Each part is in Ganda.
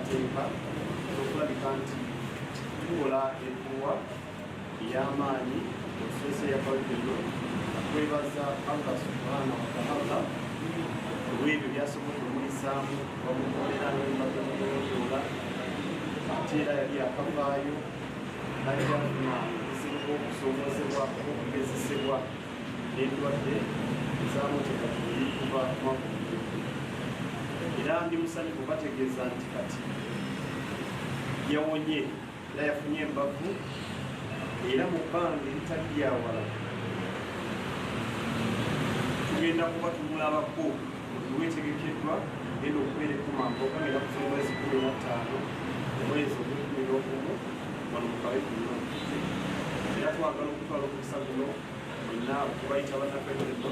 enteekateeka zokulabika nti tukola ebbuwa ey'amaanyi okusesa yakawuliro okwebaza Allah subhanahu wa ta'ala olw'ebyo byasobola omulisaamu bamukolera n'embadde muyonjoola ate era yali akavaayo najjafuna eziruka okusoomozebwa okugezesebwa n'endwadde ezamutekatuli kuva mwakubiri era ndi musanyufu bategeeza nti kati yawonye era yafunye embavu era mu bbanga eritali lyawala tugenda kuba tumulabako lwetegekeddwa genda okubeereko mamboga ngenda kuva omwezi 15 omwezi ogw'ekumirogumu wano mu kabekuno era twagala okutwala omukisa guno mwenna okubayita bannakairebo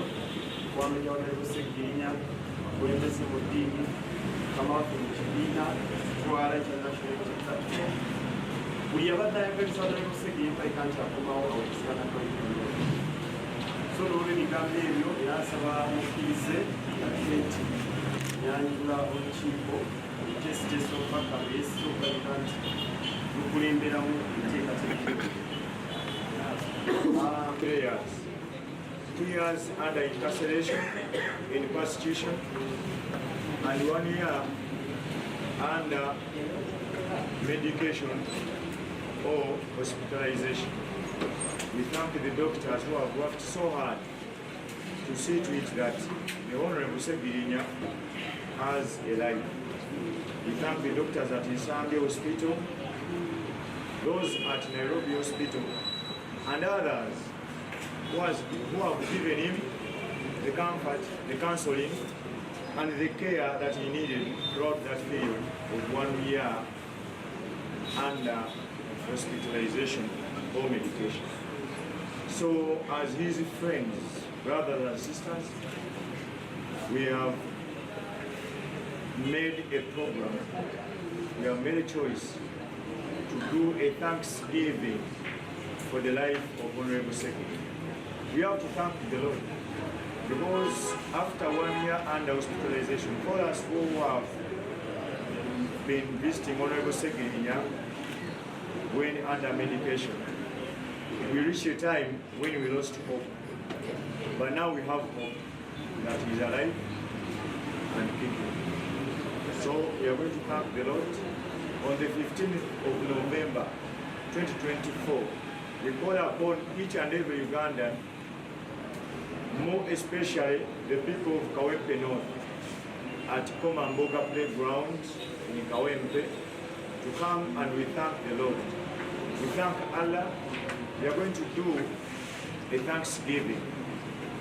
kwamenya Honorable Ssegirinya akulembeze mu ddiini mukama waffe mu kibiina tutwala international platform buli yabadde ayagaliza Honorable Ssegirinya mpalika nti akomawo awekisa bannakairebo so n'olwo ebigambo ebyo era nsaba mukkirize nti nyanjula olukiiko ekyesigyeso mpaka beesi okulabika nti lukulemberamu enteekateeka. 2 years under incarceration in prostitution and 1 year under medication or hospitalization. We thank the doctors who have worked so hard to see to it that the Honorable Ssegirinya has a life. We thank the doctors at Isange Hospital, those at Nairobi Hospital, and others who have given him the comfort, the counseling, and the care that he needed throughout that period of 1 year under hospitalization or medication. So, as his friends, brothers and sisters, we have made a program, we have made a choice to do a thanksgiving for the life of Honorable Ssegirinya. We have to thank the Lord because after 1 year under hospitalization, for us who have been visiting Honorable Ssegirinya when under medication, we reached a time when we lost hope. But now we have hope that he is alive and kicking. So we are going to thank the Lord. On the 15th of November 2024, we call upon each and every Ugandan, more especially the people of Kawempe North, at Komamboga Playground in Kawempe, to come and we thank the Lord. We thank Allah. We are going to do a thanksgiving